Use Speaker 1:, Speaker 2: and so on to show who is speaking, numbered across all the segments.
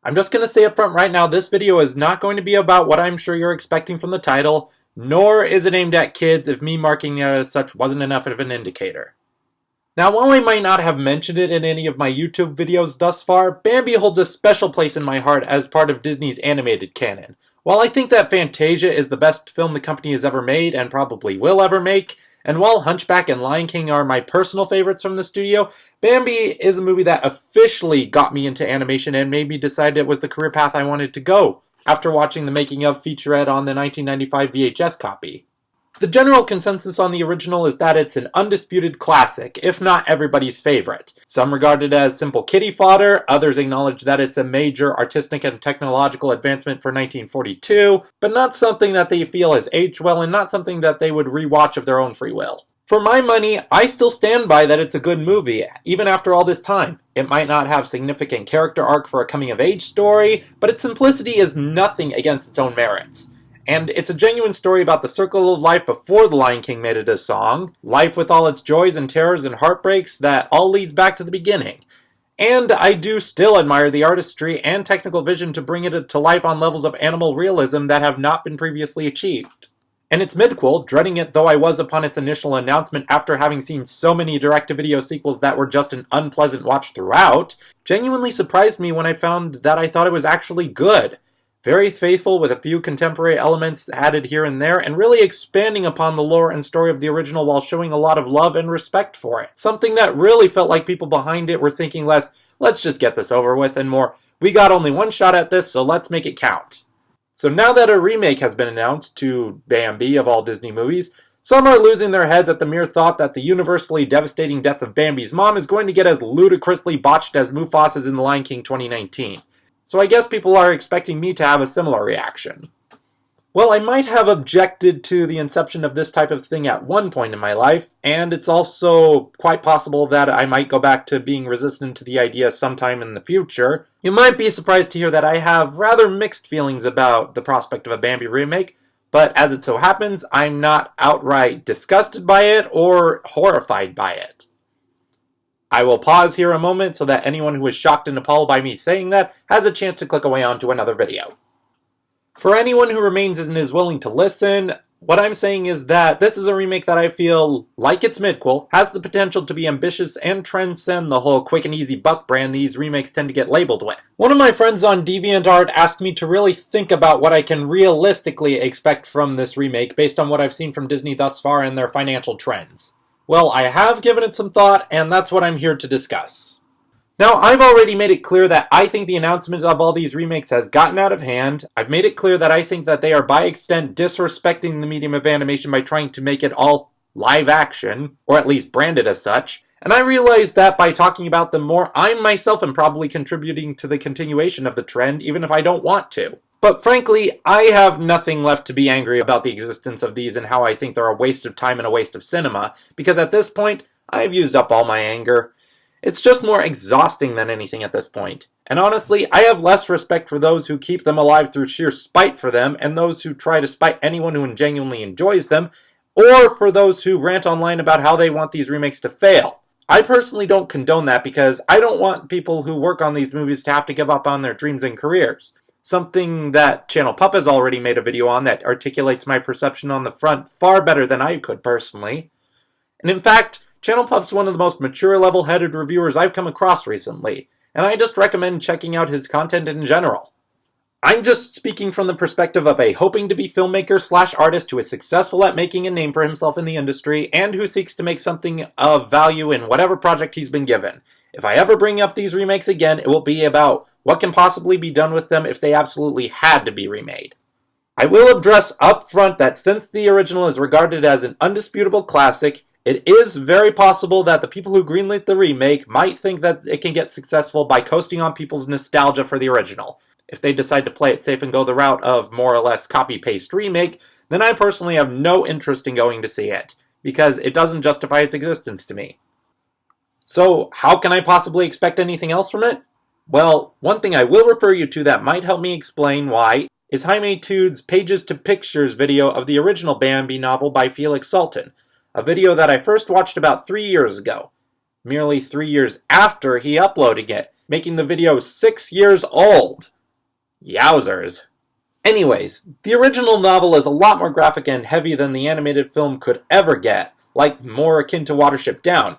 Speaker 1: I'm just going to say up front right now, this video is not going to be about what I'm sure you're expecting from the title, nor is it aimed at kids if me marking it as such wasn't enough of an indicator. Now, while I might not have mentioned it in any of my YouTube videos thus far, Bambi holds a special place in my heart as part of Disney's animated canon. While I think that Fantasia is the best film the company has ever made and probably will ever make, and while Hunchback and Lion King are my personal favorites from the studio, Bambi is a movie that officially got me into animation and made me decide it was the career path I wanted to go, after watching the making of featurette on the 1995 VHS copy. The general consensus on the original is that it's an undisputed classic, if not everybody's favorite. Some regard it as simple kiddie fodder, others acknowledge that it's a major artistic and technological advancement for 1942, but not something that they feel has aged well and not something that they would rewatch of their own free will. For my money, I still stand by that it's a good movie, even after all this time. It might not have significant character arc for a coming-of-age story, but its simplicity is nothing against its own merits. And it's a genuine story about the circle of life before The Lion King made it a song, life with all its joys and terrors and heartbreaks that all leads back to the beginning. And I do still admire the artistry and technical vision to bring it to life on levels of animal realism that have not been previously achieved. And its midquel, dreading it though I was upon its initial announcement after having seen so many direct-to-video sequels that were just an unpleasant watch throughout, genuinely surprised me when I found that I thought it was actually good. Very faithful with a few contemporary elements added here and there, and really expanding upon the lore and story of the original while showing a lot of love and respect for it. Something that really felt like people behind it were thinking less, let's just get this over with, and more, we got only one shot at this, so let's make it count. So now that a remake has been announced to Bambi of all Disney movies, some are losing their heads at the mere thought that the universally devastating death of Bambi's mom is going to get as ludicrously botched as Mufasa's in The Lion King 2019. So I guess people are expecting me to have a similar reaction. Well, I might have objected to the inception of this type of thing at one point in my life, and it's also quite possible that I might go back to being resistant to the idea sometime in the future. You might be surprised to hear that I have rather mixed feelings about the prospect of a Bambi remake, but as it so happens, I'm not outright disgusted by it or horrified by it. I will pause here a moment so that anyone who is shocked and appalled by me saying that has a chance to click away onto another video. For anyone who remains and is willing to listen, what I'm saying is that this is a remake that I feel, like its midquel, has the potential to be ambitious and transcend the whole quick and easy buck brand these remakes tend to get labeled with. One of my friends on DeviantArt asked me to really think about what I can realistically expect from this remake based on what I've seen from Disney thus far and their financial trends. Well, I have given it some thought, and that's what I'm here to discuss. Now, I've already made it clear that I think the announcement of all these remakes has gotten out of hand. I've made it clear that I think that they are by extent disrespecting the medium of animation by trying to make it all live action, or at least branded as such. And I realize that by talking about them more, I myself am probably contributing to the continuation of the trend, even if I don't want to. But frankly, I have nothing left to be angry about the existence of these and how I think they're a waste of time and a waste of cinema, because at this point, I've used up all my anger. It's just more exhausting than anything at this point. And honestly, I have less respect for those who keep them alive through sheer spite for them, and those who try to spite anyone who genuinely enjoys them, or for those who rant online about how they want these remakes to fail. I personally don't condone that because I don't want people who work on these movies to have to give up on their dreams and careers. Something that Channel Pup has already made a video on that articulates my perception on the front far better than I could personally. And in fact, Channel Pup's one of the most mature level-headed reviewers I've come across recently, and I just recommend checking out his content in general. I'm just speaking from the perspective of a hoping-to-be filmmaker/artist who is successful at making a name for himself in the industry and who seeks to make something of value in whatever project he's been given. If I ever bring up these remakes again, it will be about what can possibly be done with them if they absolutely had to be remade. I will address up front that since the original is regarded as an undisputable classic, it is very possible that the people who greenlit the remake might think that it can get successful by coasting on people's nostalgia for the original. If they decide to play it safe and go the route of more or less copy-paste remake, then I personally have no interest in going to see it, because it doesn't justify its existence to me. So, how can I possibly expect anything else from it? Well, one thing I will refer you to that might help me explain why is Jaime Tude's Pages to Pictures video of the original Bambi novel by Felix Salten, a video that I first watched about 3 years ago, merely 3 years after he uploaded it, making the video 6 years old. Yowzers. Anyways, the original novel is a lot more graphic and heavy than the animated film could ever get, like more akin to Watership Down.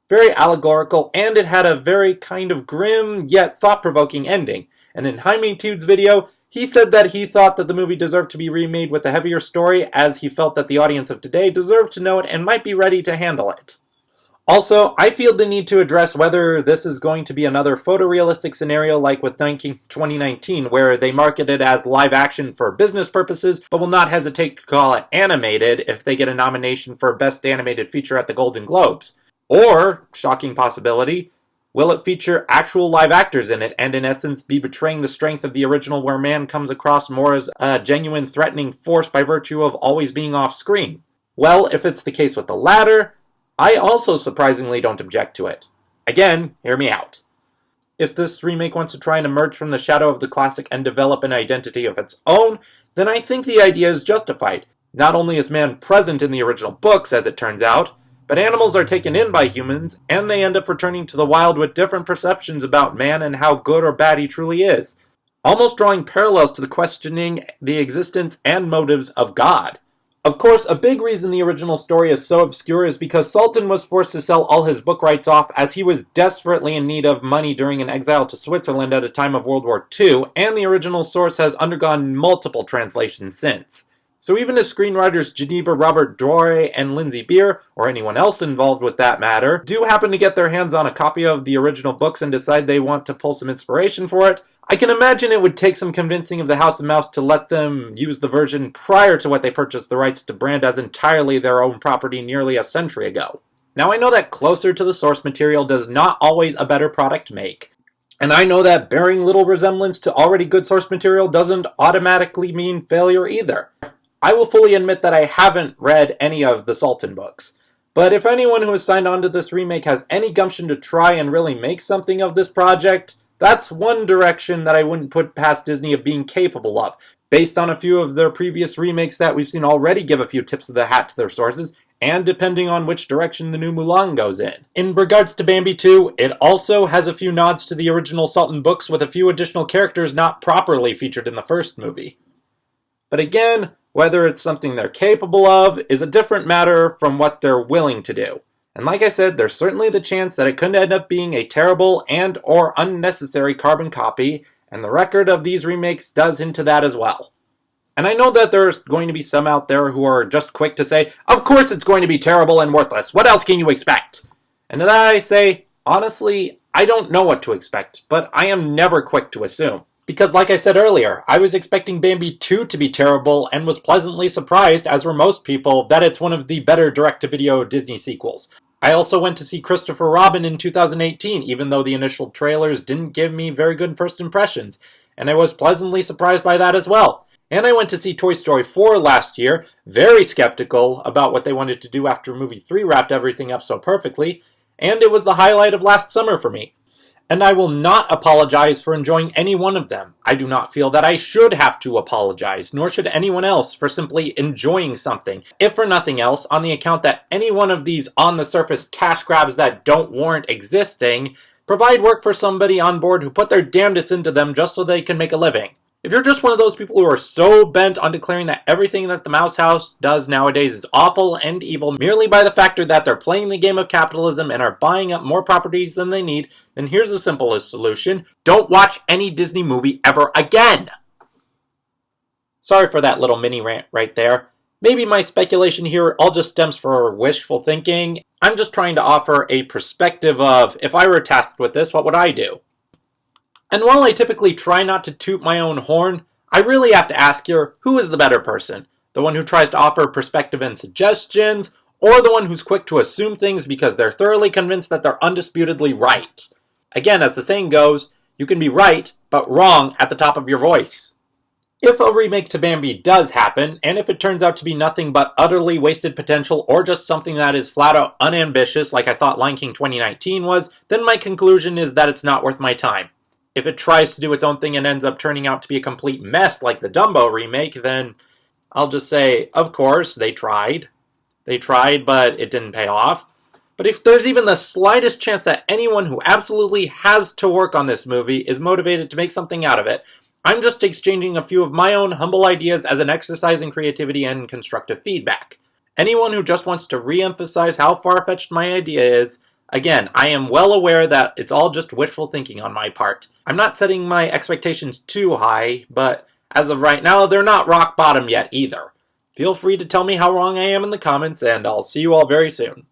Speaker 1: Very allegorical, and it had a very kind of grim yet thought-provoking ending. And in Jaime Tude's video, he said that he thought that the movie deserved to be remade with a heavier story, as he felt that the audience of today deserved to know it and might be ready to handle it. Also, I feel the need to address whether this is going to be another photorealistic scenario like with 2019, where they market it as live action for business purposes, but will not hesitate to call it animated if they get a nomination for Best Animated Feature at the Golden Globes. Or, shocking possibility, will it feature actual live actors in it and in essence be betraying the strength of the original, where man comes across more as a genuine threatening force by virtue of always being off screen? Well, if it's the case with the latter, I also surprisingly don't object to it. Again, hear me out. If this remake wants to try and emerge from the shadow of the classic and develop an identity of its own, then I think the idea is justified. Not only is man present in the original books, as it turns out, but animals are taken in by humans, and they end up returning to the wild with different perceptions about man and how good or bad he truly is, almost drawing parallels to the questioning the existence and motives of God. Of course, a big reason the original story is so obscure is because Sultan was forced to sell all his book rights off as he was desperately in need of money during an exile to Switzerland at a time of World War II, and the original source has undergone multiple translations since. So even if screenwriters Geneva Robert Droy and Lindsay Beer, or anyone else involved with that matter, do happen to get their hands on a copy of the original books and decide they want to pull some inspiration for it, I can imagine it would take some convincing of the House of Mouse to let them use the version prior to what they purchased the rights to brand as entirely their own property nearly a century ago. Now I know that closer to the source material does not always a better product make. And I know that bearing little resemblance to already good source material doesn't automatically mean failure either. I will fully admit that I haven't read any of the Sultan books, but if anyone who has signed on to this remake has any gumption to try and really make something of this project, that's one direction that I wouldn't put past Disney of being capable of, based on a few of their previous remakes that we've seen already give a few tips of the hat to their sources, and depending on which direction the new Mulan goes in. In regards to Bambi 2, it also has a few nods to the original Sultan books with a few additional characters not properly featured in the first movie. But again, whether it's something they're capable of is a different matter from what they're willing to do. And like I said, there's certainly the chance that it could end up being a terrible and or unnecessary carbon copy, and the record of these remakes does hint to that as well. And I know that there's going to be some out there who are just quick to say, of course it's going to be terrible and worthless, what else can you expect? And to that I say, honestly, I don't know what to expect, but I am never quick to assume. Because like I said earlier, I was expecting Bambi 2 to be terrible and was pleasantly surprised, as were most people, that it's one of the better direct-to-video Disney sequels. I also went to see Christopher Robin in 2018, even though the initial trailers didn't give me very good first impressions, and I was pleasantly surprised by that as well. And I went to see Toy Story 4 last year, very skeptical about what they wanted to do after movie 3 wrapped everything up so perfectly, and it was the highlight of last summer for me. And I will not apologize for enjoying any one of them. I do not feel that I should have to apologize, nor should anyone else, for simply enjoying something, if for nothing else, on the account that any one of these on-the-surface cash grabs that don't warrant existing provide work for somebody on board who put their damnedest into them just so they can make a living. If you're just one of those people who are so bent on declaring that everything that the Mouse House does nowadays is awful and evil merely by the factor that they're playing the game of capitalism and are buying up more properties than they need, then here's the simplest solution. Don't watch any Disney movie ever again! Sorry for that little mini rant right there. Maybe my speculation here all just stems from wishful thinking. I'm just trying to offer a perspective of, if I were tasked with this, what would I do? And while I typically try not to toot my own horn, I really have to ask here, who is the better person? The one who tries to offer perspective and suggestions, or the one who's quick to assume things because they're thoroughly convinced that they're undisputedly right? Again, as the saying goes, you can be right, but wrong at the top of your voice. If a remake to Bambi does happen, and if it turns out to be nothing but utterly wasted potential or just something that is flat out unambitious like I thought Lion King 2019 was, then my conclusion is that it's not worth my time. If it tries to do its own thing and ends up turning out to be a complete mess like the Dumbo remake, then I'll just say, of course, they tried. They tried, but it didn't pay off. But if there's even the slightest chance that anyone who absolutely has to work on this movie is motivated to make something out of it, I'm just exchanging a few of my own humble ideas as an exercise in creativity and constructive feedback. Anyone who just wants to re-emphasize how far-fetched my idea is, again, I am well aware that it's all just wishful thinking on my part. I'm not setting my expectations too high, but as of right now, they're not rock bottom yet either. Feel free to tell me how wrong I am in the comments, and I'll see you all very soon.